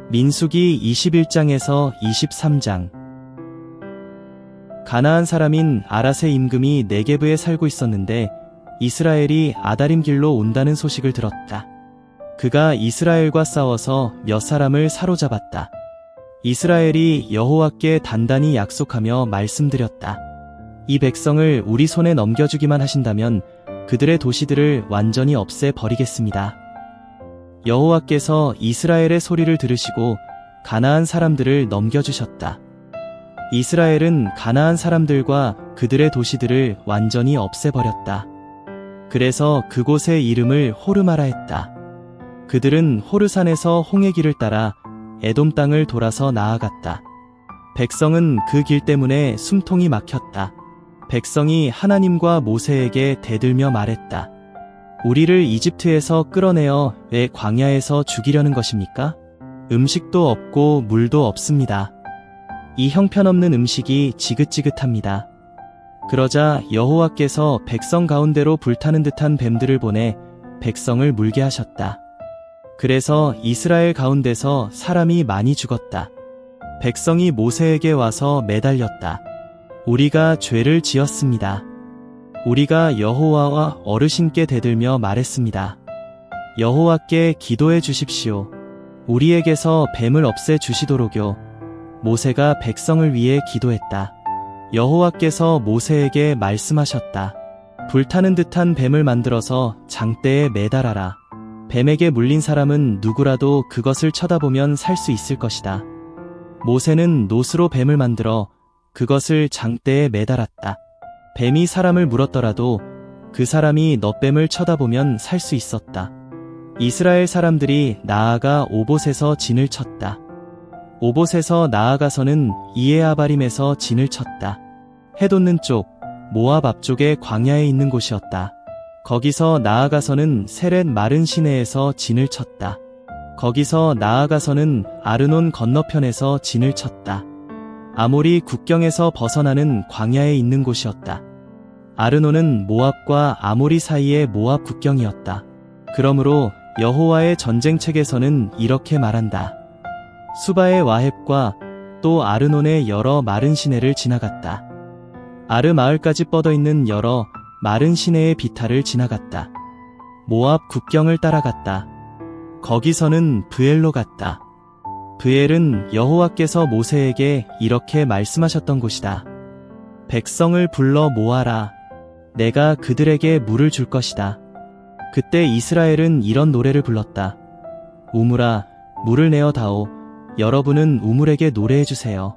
민수기 21장에서 23장. 가나안 사람인 아랏의 임금이 네게브에 살고 있었는데 이스라엘이 아다림 길로 온다는 소식을 들었다. 그가 이스라엘과 싸워서 몇 사람을 사로잡았다. 이스라엘이 여호와께 단단히 약속하며 말씀드렸다. 이 백성을 우리 손에 넘겨주기만 하신다면 그들의 도시들을 완전히 없애버리겠습니다. 여호와께서 이스라엘의 소리를 들으시고 가나안 사람들을 넘겨주셨다. 이스라엘은 가나안 사람들과 그들의 도시들을 완전히 없애버렸다. 그래서 그곳의 이름을 호르마라 했다. 그들은 호르산에서 홍해 길을 따라 에돔 땅을 돌아서 나아갔다. 백성은 그 길 때문에 숨통이 막혔다. 백성이 하나님과 모세에게 대들며 말했다. 우리를 이집트에서 끌어내어 왜 광야에서 죽이려는 것입니까? 음식도 없고 물도 없습니다. 이 형편없는 음식이 지긋지긋합니다. 그러자 여호와께서 백성 가운데로 불타는 듯한 뱀들을 보내 백성을 물게 하셨다. 그래서 이스라엘 가운데서 사람이 많이 죽었다. 백성이 모세에게 와서 매달렸다. 우리가 죄를 지었습니다. 우리가 여호와와 어르신께 대들며 말했습니다. 여호와께 기도해 주십시오. 우리에게서 뱀을 없애 주시도록요. 모세가 백성을 위해 기도했다. 여호와께서 모세에게 말씀하셨다. 불타는 듯한 뱀을 만들어서 장대에 매달아라. 뱀에게 물린 사람은 누구라도 그것을 쳐다보면 살 수 있을 것이다. 모세는 놋으로 뱀을 만들어 그것을 장대에 매달았다. 뱀이 사람을 물었더라도 그 사람이 넛뱀을 쳐다보면 살 수 있었다. 이스라엘 사람들이 나아가 오봇에서 진을 쳤다. 오봇에서 나아가서는 이에아바림에서 진을 쳤다. 해 돋는 쪽, 모압 앞쪽의 광야에 있는 곳이었다. 거기서 나아가서는 세렛 마른 시내에서 진을 쳤다. 거기서 나아가서는 아르논 건너편에서 진을 쳤다. 아모리 국경에서 벗어나는 광야에 있는 곳이었다. 아르논은 모압과 아모리 사이의 모압 국경이었다. 그러므로 여호와의 전쟁책에서는 이렇게 말한다. 수바의 와헵과 또 아르논의 여러 마른 시내를 지나갔다. 아르 마을까지 뻗어있는 여러 마른 시내의 비탈을 지나갔다. 모압 국경을 따라갔다. 거기서는 브엘로 갔다. 브엘은 여호와께서 모세에게 이렇게 말씀하셨던 곳이다. 백성을 불러 모아라. 내가 그들에게 물을 줄 것이다. 그때 이스라엘은 이런 노래를 불렀다. 우물아, 물을 내어 다오. 여러분은 우물에게 노래해 주세요.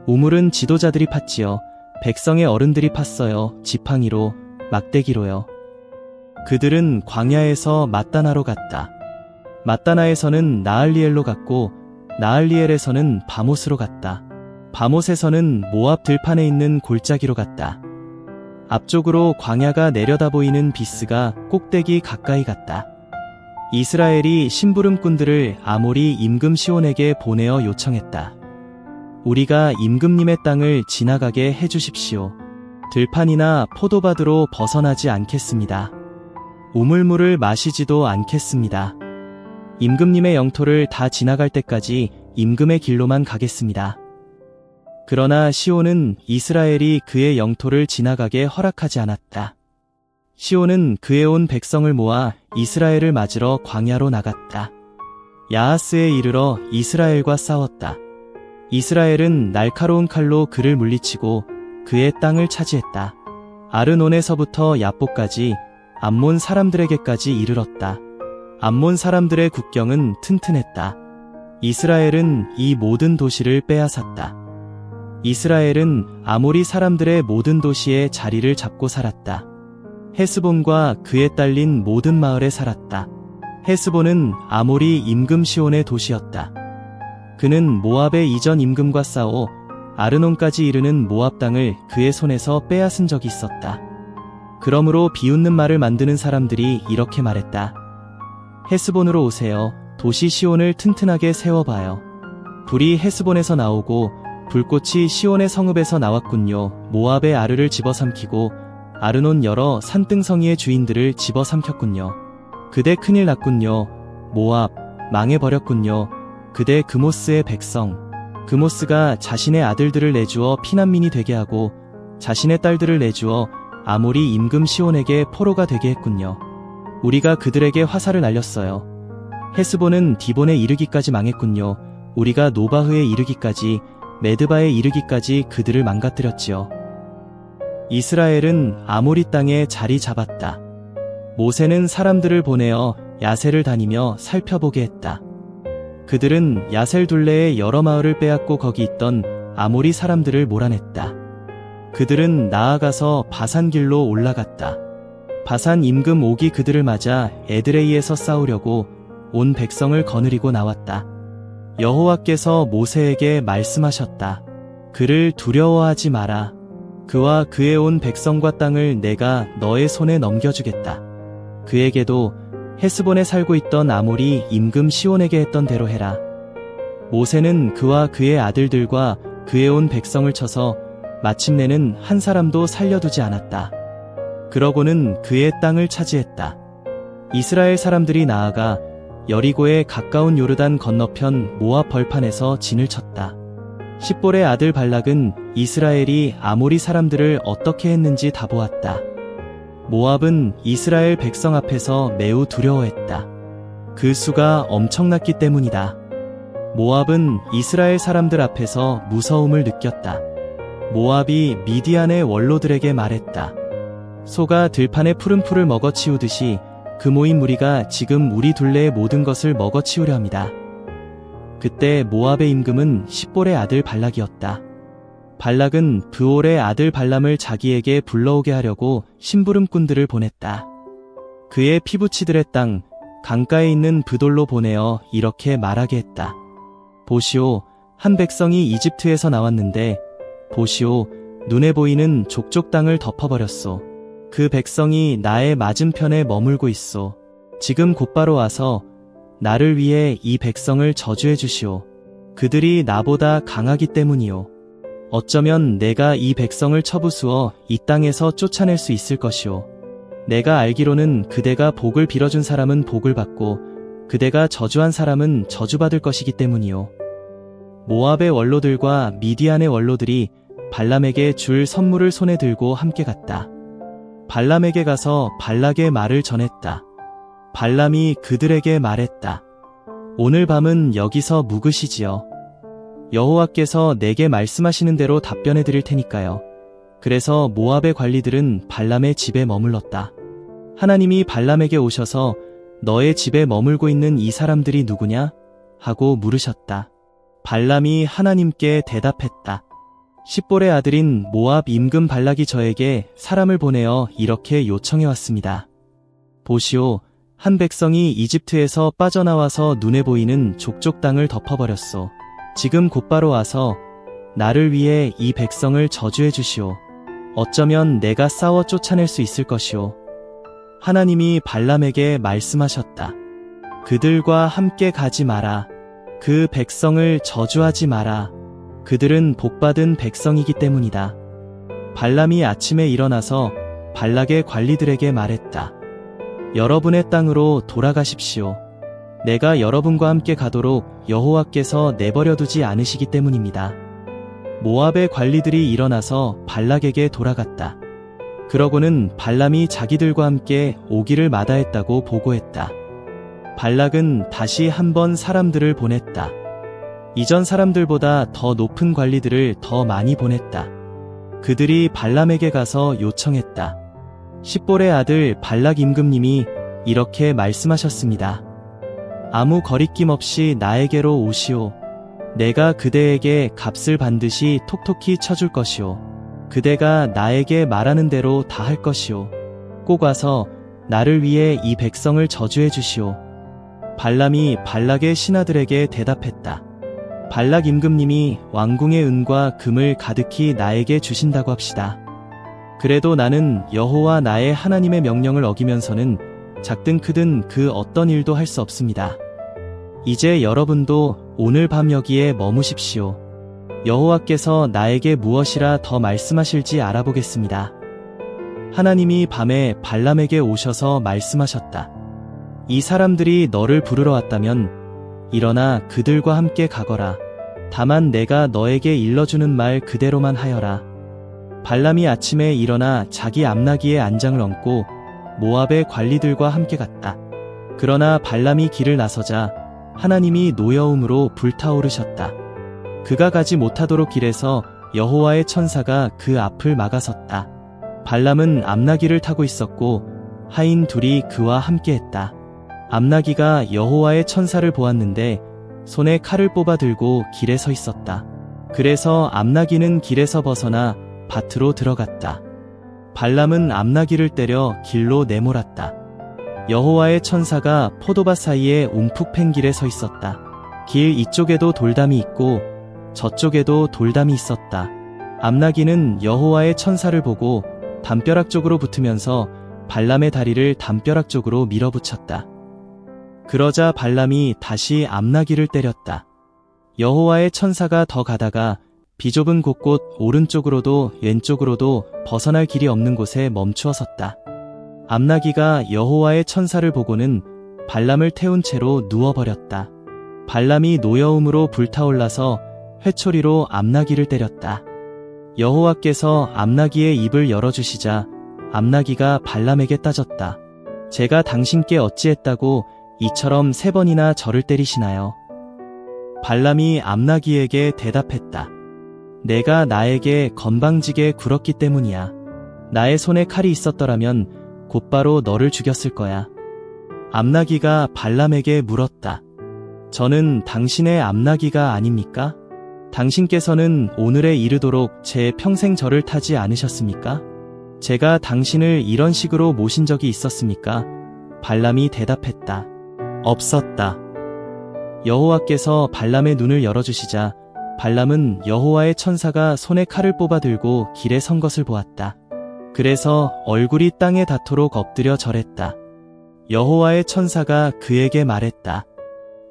우물은 지도자들이 팠지요. 백성의 어른들이 팠어요. 지팡이로, 막대기로요. 그들은 광야에서 맞다나로 갔다. 맞다나에서는 나알리엘로 갔고 나알리엘에서는 바못으로 갔다. 바못에서는 모압 들판에 있는 골짜기로 갔다. 앞쪽으로 광야가 내려다 보이는 비스가 꼭대기 가까이 갔다. 이스라엘이 심부름꾼들을 아모리 임금 시온에게 보내어 요청했다. 우리가 임금님의 땅을 지나가게 해주십시오. 들판이나 포도밭으로 벗어나지 않겠습니다. 우물물을 마시지도 않겠습니다. 임금님의 영토를 다 지나갈 때까지 임금의 길로만 가겠습니다. 그러나 시온은 이스라엘이 그의 영토를 지나가게 허락하지 않았다. 시온은 그에 온 백성을 모아 이스라엘을 맞으러 광야로 나갔다. 야하스에 이르러 이스라엘과 싸웠다. 이스라엘은 날카로운 칼로 그를 물리치고 그의 땅을 차지했다. 아르논에서부터 야보까지 암몬 사람들에게까지 이르렀다. 암몬 사람들의 국경은 튼튼했다. 이스라엘은 이 모든 도시를 빼앗았다. 이스라엘은 아모리 사람들의 모든 도시에 자리를 잡고 살았다. 헤스본과 그에 딸린 모든 마을에 살았다. 헤스본은 아모리 임금 시온의 도시였다. 그는 모압의 이전 임금과 싸워 아르논까지 이르는 모압 땅을 그의 손에서 빼앗은 적이 있었다. 그러므로 비웃는 말을 만드는 사람들이 이렇게 말했다. 헤스본으로 오세요. 도시 시온을 튼튼하게 세워봐요. 불이 헤스본에서 나오고 불꽃이 시온의 성읍에서 나왔군요. 모압의 아르를 집어삼키고 아르논 여러 산등성이의 주인들을 집어삼켰군요. 그대 큰일 났군요. 모압 망해버렸군요. 그대 그모스의 백성. 그모스가 자신의 아들들을 내주어 피난민이 되게 하고 자신의 딸들을 내주어 아모리 임금 시온에게 포로가 되게 했군요. 우리가 그들에게 화살을 날렸어요. 헤스본은 디본에 이르기까지 망했군요. 우리가 노바흐에 이르기까지, 메드바에 이르기까지 그들을 망가뜨렸지요. 이스라엘은 아모리 땅에 자리 잡았다. 모세는 사람들을 보내어 야셀을 다니며 살펴보게 했다. 그들은 야셀 둘레의 여러 마을을 빼앗고 거기 있던 아모리 사람들을 몰아냈다. 그들은 나아가서 바산길로 올라갔다. 바산 임금 옥이 그들을 맞아 에드레이에서 싸우려고 온 백성을 거느리고 나왔다. 여호와께서 모세에게 말씀하셨다. 그를 두려워하지 마라. 그와 그의 온 백성과 땅을 내가 너의 손에 넘겨주겠다. 그에게도 헤스본에 살고 있던 아모리 임금 시온에게 했던 대로 해라. 모세는 그와 그의 아들들과 그의 온 백성을 쳐서 마침내는 한 사람도 살려두지 않았다. 그러고는 그의 땅을 차지했다. 이스라엘 사람들이 나아가 여리고의 가까운 요르단 건너편 모압 벌판에서 진을 쳤다. 십볼의 아들 발락은 이스라엘이 아모리 사람들을 어떻게 했는지 다 보았다. 모압은 이스라엘 백성 앞에서 매우 두려워했다. 그 수가 엄청났기 때문이다. 모압은 이스라엘 사람들 앞에서 무서움을 느꼈다. 모압이 미디안의 원로들에게 말했다. 소가 들판의 푸른 풀을 먹어치우듯이 그 모인 무리가 지금 우리 둘레의 모든 것을 먹어치우려 합니다. 그때 모압의 임금은 십볼의 아들 발락이었다. 발락은 브올의 아들 발람을 자기에게 불러오게 하려고 심부름꾼들을 보냈다. 그의 피부치들의 땅, 강가에 있는 브돌로 보내어 이렇게 말하게 했다. 보시오, 한 백성이 이집트에서 나왔는데 보시오, 눈에 보이는 족족 땅을 덮어버렸소. 그 백성이 나의 맞은편에 머물고 있소. 지금 곧바로 와서 나를 위해 이 백성을 저주해 주시오. 그들이 나보다 강하기 때문이오. 어쩌면 내가 이 백성을 쳐부수어 이 땅에서 쫓아낼 수 있을 것이오. 내가 알기로는 그대가 복을 빌어준 사람은 복을 받고 그대가 저주한 사람은 저주받을 것이기 때문이오. 모압의 원로들과 미디안의 원로들이 발람에게 줄 선물을 손에 들고 함께 갔다. 발람에게 가서 발락의 말을 전했다. 발람이 그들에게 말했다. 오늘 밤은 여기서 묵으시지요. 여호와께서 내게 말씀하시는 대로 답변해 드릴 테니까요. 그래서 모압의 관리들은 발람의 집에 머물렀다. 하나님이 발람에게 오셔서 너의 집에 머물고 있는 이 사람들이 누구냐? 하고 물으셨다. 발람이 하나님께 대답했다. 십볼의 아들인 모압 임금 발락이 저에게 사람을 보내어 이렇게 요청해 왔습니다. 보시오, 한 백성이 이집트에서 빠져나와서 눈에 보이는 족족 땅을 덮어버렸소. 지금 곧바로 와서 나를 위해 이 백성을 저주해 주시오. 어쩌면 내가 싸워 쫓아낼 수 있을 것이오. 하나님이 발람에게 말씀하셨다. 그들과 함께 가지 마라. 그 백성을 저주하지 마라. 그들은 복받은 백성이기 때문이다. 발람이 아침에 일어나서 발락의 관리들에게 말했다. 여러분의 땅으로 돌아가십시오. 내가 여러분과 함께 가도록 여호와께서 내버려두지 않으시기 때문입니다. 모압의 관리들이 일어나서 발락에게 돌아갔다. 그러고는 발람이 자기들과 함께 오기를 마다했다고 보고했다. 발락은 다시 한번 사람들을 보냈다. 이전 사람들보다 더 높은 관리들을 더 많이 보냈다. 그들이 발람에게 가서 요청했다. 십볼의 아들 발락 임금님이 이렇게 말씀하셨습니다. 아무 거리낌 없이 나에게로 오시오. 내가 그대에게 값을 반드시 톡톡히 쳐줄 것이오. 그대가 나에게 말하는 대로 다 할 것이오. 꼭 와서 나를 위해 이 백성을 저주해 주시오. 발람이 발락의 신하들에게 대답했다. 발락 임금님이 왕궁의 은과 금을 가득히 나에게 주신다고 합시다. 그래도 나는 여호와 나의 하나님의 명령을 어기면서는 작든 크든 그 어떤 일도 할 수 없습니다. 이제 여러분도 오늘 밤 여기에 머무십시오. 여호와께서 나에게 무엇이라 더 말씀하실지 알아보겠습니다. 하나님이 밤에 발람에게 오셔서 말씀하셨다. 이 사람들이 너를 부르러 왔다면 일어나 그들과 함께 가거라. 다만 내가 너에게 일러주는 말 그대로만 하여라. 발람이 아침에 일어나 자기 암나귀의 안장을 얹고 모압의 관리들과 함께 갔다. 그러나 발람이 길을 나서자 하나님이 노여움으로 불타오르셨다. 그가 가지 못하도록 길에서 여호와의 천사가 그 앞을 막아섰다. 발람은 암나귀를 타고 있었고 하인 둘이 그와 함께했다. 암나귀가 여호와의 천사를 보았는데 손에 칼을 뽑아 들고 길에 서 있었다. 그래서 암나귀는 길에서 벗어나 밭으로 들어갔다. 발람은 암나귀를 때려 길로 내몰았다. 여호와의 천사가 포도밭 사이에 움푹 팬 길에 서 있었다. 길 이쪽에도 돌담이 있고 저쪽에도 돌담이 있었다. 암나귀는 여호와의 천사를 보고 담벼락 쪽으로 붙으면서 발람의 다리를 담벼락 쪽으로 밀어붙였다. 그러자 발람이 다시 암나귀를 때렸다. 여호와의 천사가 더 가다가 비좁은 곳곳 오른쪽으로도 왼쪽으로도 벗어날 길이 없는 곳에 멈추어 섰다. 암나귀가 여호와의 천사를 보고는 발람을 태운 채로 누워버렸다. 발람이 노여움으로 불타올라서 회초리로 암나귀를 때렸다. 여호와께서 암나귀의 입을 열어주시자 암나귀가 발람에게 따졌다. 제가 당신께 어찌했다고 이처럼 3번이나 저를 때리시나요? 발람이 암나귀에게 대답했다. 내가 나에게 건방지게 굴었기 때문이야. 나의 손에 칼이 있었더라면 곧바로 너를 죽였을 거야. 암나귀가 발람에게 물었다. 저는 당신의 암나귀가 아닙니까? 당신께서는 오늘에 이르도록 제 평생 저를 타지 않으셨습니까? 제가 당신을 이런 식으로 모신 적이 있었습니까? 발람이 대답했다. 없었다. 여호와께서 발람의 눈을 열어주시자 발람은 여호와의 천사가 손에 칼을 뽑아 들고 길에 선 것을 보았다. 그래서 얼굴이 땅에 닿도록 엎드려 절했다. 여호와의 천사가 그에게 말했다.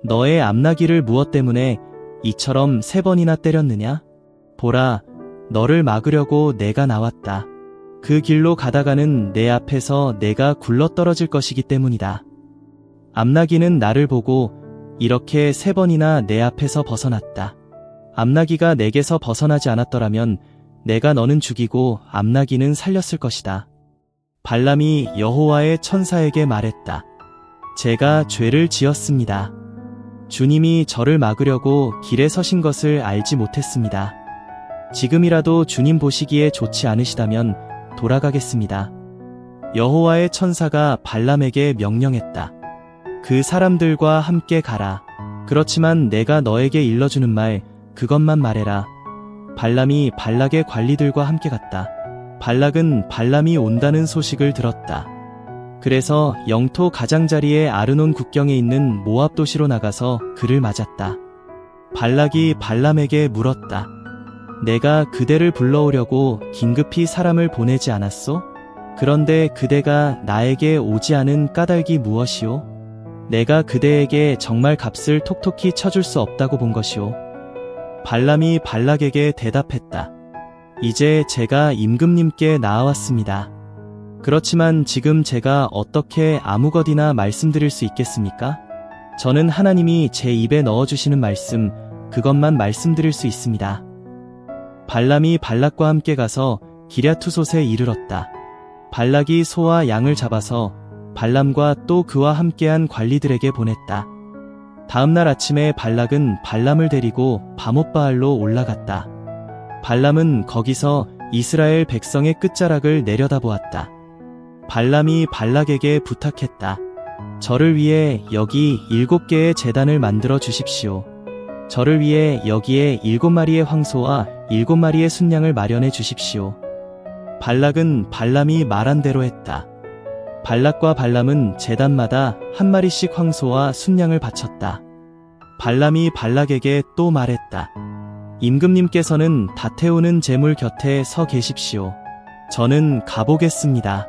너의 암나귀를 무엇 때문에 이처럼 3번이나 때렸느냐? 보라, 너를 막으려고 내가 나왔다. 그 길로 가다가는 내 앞에서 내가 굴러떨어질 것이기 때문이다. 암나귀는 나를 보고 이렇게 3번이나 내 앞에서 벗어났다. 암나귀가 내게서 벗어나지 않았더라면 내가 너는 죽이고 암나귀는 살렸을 것이다. 발람이 여호와의 천사에게 말했다. 제가 죄를 지었습니다. 주님이 저를 막으려고 길에 서신 것을 알지 못했습니다. 지금이라도 주님 보시기에 좋지 않으시다면 돌아가겠습니다. 여호와의 천사가 발람에게 명령했다. 그 사람들과 함께 가라. 그렇지만 내가 너에게 일러주는 말 그것만 말해라. 발람이 발락의 관리들과 함께 갔다. 발락은 발람이 온다는 소식을 들었다. 그래서 영토 가장자리의 아르논 국경에 있는 모압 도시로 나가서 그를 맞았다. 발락이 발람에게 물었다. 내가 그대를 불러오려고 긴급히 사람을 보내지 않았소? 그런데 그대가 나에게 오지 않은 까닭이 무엇이오? 내가 그대에게 정말 값을 톡톡히 쳐줄 수 없다고 본 것이오. 발람이 발락에게 대답했다. 이제 제가 임금님께 나아왔습니다. 그렇지만 지금 제가 어떻게 아무것이나 말씀드릴 수 있겠습니까? 저는 하나님이 제 입에 넣어주시는 말씀, 그것만 말씀드릴 수 있습니다. 발람이 발락과 함께 가서 기랴투솥에 이르렀다. 발락이 소와 양을 잡아서 발람과 또 그와 함께한 관리들에게 보냈다. 다음날 아침에 발락은 발람을 데리고 바못바알로 올라갔다. 발람은 거기서 이스라엘 백성의 끝자락을 내려다보았다. 발람이 발락에게 부탁했다. 저를 위해 여기 7개의 제단을 만들어 주십시오. 저를 위해 여기에 7마리의 황소와 7마리의 순양을 마련해 주십시오. 발락은 발람이 말한 대로 했다. 발락과 발람은 제단마다 한 마리씩 황소와 순양을 바쳤다. 발람이 발락에게 또 말했다. 임금님께서는 다 태우는 제물 곁에 서 계십시오. 저는 가보겠습니다.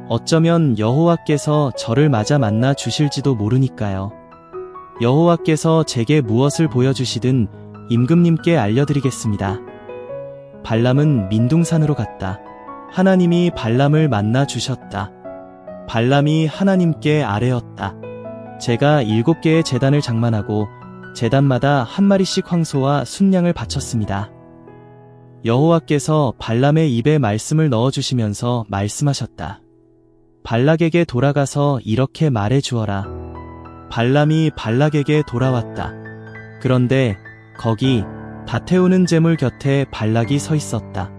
어쩌면 여호와께서 저를 맞아 만나 주실지도 모르니까요. 여호와께서 제게 무엇을 보여주시든 임금님께 알려드리겠습니다. 발람은 민둥산으로 갔다. 하나님이 발람을 만나 주셨다. 발람이 하나님께 아뢰었다. 제가 7개의 제단을 장만하고 제단마다 한 마리씩 황소와 순양을 바쳤습니다. 여호와께서 발람의 입에 말씀을 넣어주시면서 말씀하셨다. 발락에게 돌아가서 이렇게 말해 주어라. 발람이 발락에게 돌아왔다. 그런데 거기 다 태우는 제물 곁에 발락이 서 있었다.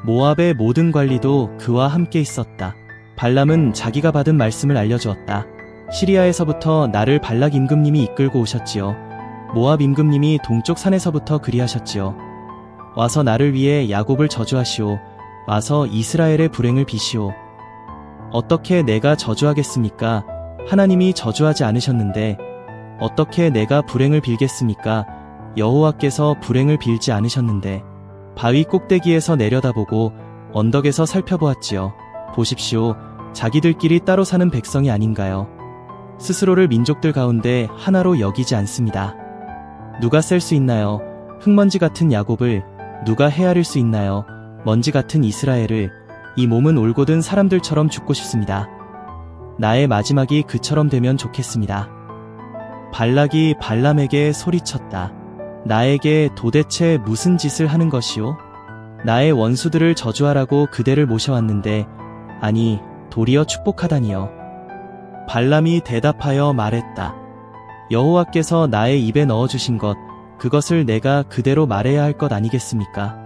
모압의 모든 관리도 그와 함께 있었다. 발람은 자기가 받은 말씀을 알려주었다. 시리아에서부터 나를 발락 임금님이 이끌고 오셨지요. 모압 임금님이 동쪽 산에서부터 그리하셨지요. 와서 나를 위해 야곱을 저주하시오. 와서 이스라엘의 불행을 비시오. 어떻게 내가 저주하겠습니까? 하나님이 저주하지 않으셨는데 어떻게 내가 불행을 빌겠습니까? 여호와께서 불행을 빌지 않으셨는데. 바위 꼭대기에서 내려다보고 언덕에서 살펴보았지요. 보십시오. 자기들끼리 따로 사는 백성이 아닌가요? 스스로를 민족들 가운데 하나로 여기지 않습니다. 누가 셀 수 있나요? 흙먼지 같은 야곱을 누가 헤아릴 수 있나요? 먼지 같은 이스라엘을. 이 몸은 올곧은 사람들처럼 죽고 싶습니다. 나의 마지막이 그처럼 되면 좋겠습니다. 발락이 발람에게 소리쳤다. 나에게 도대체 무슨 짓을 하는 것이오? 나의 원수들을 저주하라고 그대를 모셔왔는데 아니 도리어 축복하다니요. 발람이 대답하여 말했다. 여호와께서 나의 입에 넣어주신 것 그것을 내가 그대로 말해야 할 것 아니겠습니까?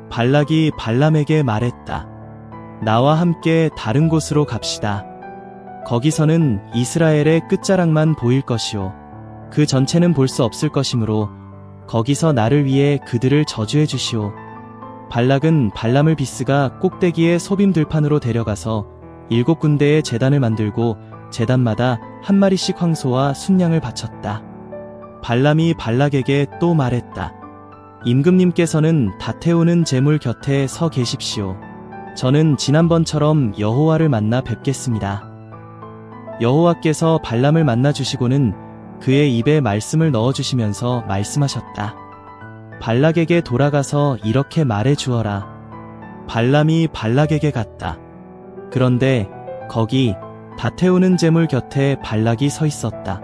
발락이 발람에게 말했다. 나와 함께 다른 곳으로 갑시다. 거기서는 이스라엘의 끝자락만 보일 것이오. 그 전체는 볼 수 없을 것이므로 거기서 나를 위해 그들을 저주해 주시오. 발락은 발람을 비스가 꼭대기의 소빔 들판으로 데려가서 7군데의 제단을 만들고 제단마다 한 마리씩 황소와 순양을 바쳤다. 발람이 발락에게 또 말했다. 임금님께서는 다 태우는 제물 곁에 서 계십시오. 저는 지난번처럼 여호와를 만나 뵙겠습니다. 여호와께서 발람을 만나 주시고는 그의 입에 말씀을 넣어주시면서 말씀하셨다. 발락에게 돌아가서 이렇게 말해 주어라. 발람이 발락에게 갔다. 그런데 거기 다 태우는 제물 곁에 발락이 서 있었다.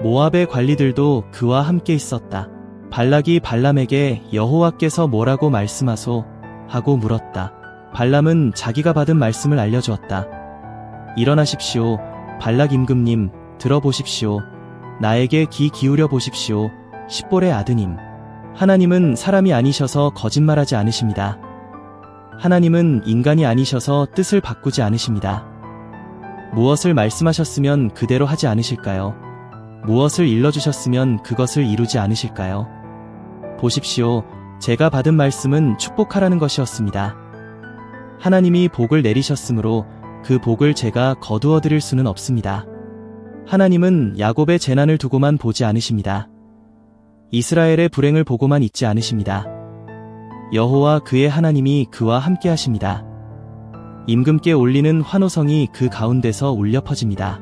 모압의 관리들도 그와 함께 있었다. 발락이 발람에게 여호와께서 뭐라고 말씀하소? 하고 물었다. 발람은 자기가 받은 말씀을 알려주었다. 일어나십시오. 발락 임금님, 들어보십시오. 나에게 귀 기울여 보십시오. 십볼의 아드님. 하나님은 사람이 아니셔서 거짓말하지 않으십니다. 하나님은 인간이 아니셔서 뜻을 바꾸지 않으십니다. 무엇을 말씀하셨으면 그대로 하지 않으실까요? 무엇을 일러주셨으면 그것을 이루지 않으실까요? 보십시오. 제가 받은 말씀은 축복하라는 것이었습니다. 하나님이 복을 내리셨으므로 그 복을 제가 거두어 드릴 수는 없습니다. 하나님은 야곱의 재난을 두고만 보지 않으십니다. 이스라엘의 불행을 보고만 있지 않으십니다. 여호와 그의 하나님이 그와 함께 하십니다. 임금께 올리는 환호성이 그 가운데서 울려 퍼집니다.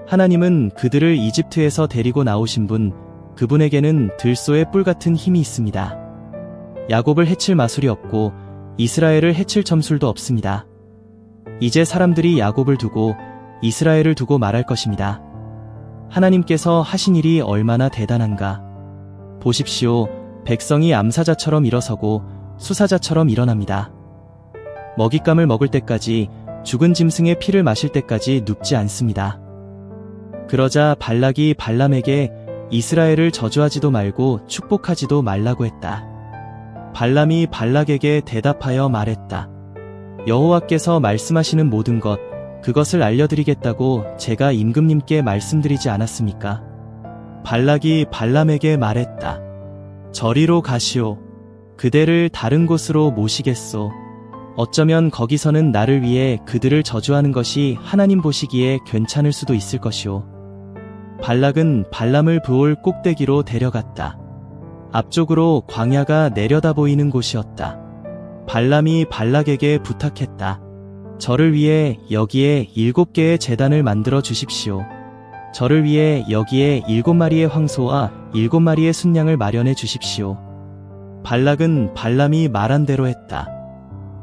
하나님은 그들을 이집트에서 데리고 나오신 분, 그분에게는 들소의 뿔 같은 힘이 있습니다. 야곱을 해칠 마술이 없고 이스라엘을 해칠 점술도 없습니다. 이제 사람들이 야곱을 두고 이스라엘을 두고 말할 것입니다. 하나님께서 하신 일이 얼마나 대단한가. 보십시오. 백성이 암사자처럼 일어서고 수사자처럼 일어납니다. 먹잇감을 먹을 때까지, 죽은 짐승의 피를 마실 때까지 눕지 않습니다. 그러자 발락이 발람에게 이스라엘을 저주하지도 말고 축복하지도 말라고 했다. 발람이 발락에게 대답하여 말했다. 여호와께서 말씀하시는 모든 것, 그것을 알려드리겠다고 제가 임금님께 말씀드리지 않았습니까? 발락이 발람에게 말했다. 저리로 가시오. 그대를 다른 곳으로 모시겠소. 어쩌면 거기서는 나를 위해 그들을 저주하는 것이 하나님 보시기에 괜찮을 수도 있을 것이오. 발락은 발람을 브올 꼭대기로 데려갔다. 앞쪽으로 광야가 내려다 보이는 곳이었다. 발람이 발락에게 부탁했다. 저를 위해 여기에 7개의 제단을 만들어 주십시오. 저를 위해 여기에 7마리의 황소와 7마리의 순양을 마련해 주십시오. 발락은 발람이 말한 대로 했다.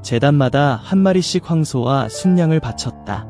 제단마다 한 마리씩 황소와 순양을 바쳤다.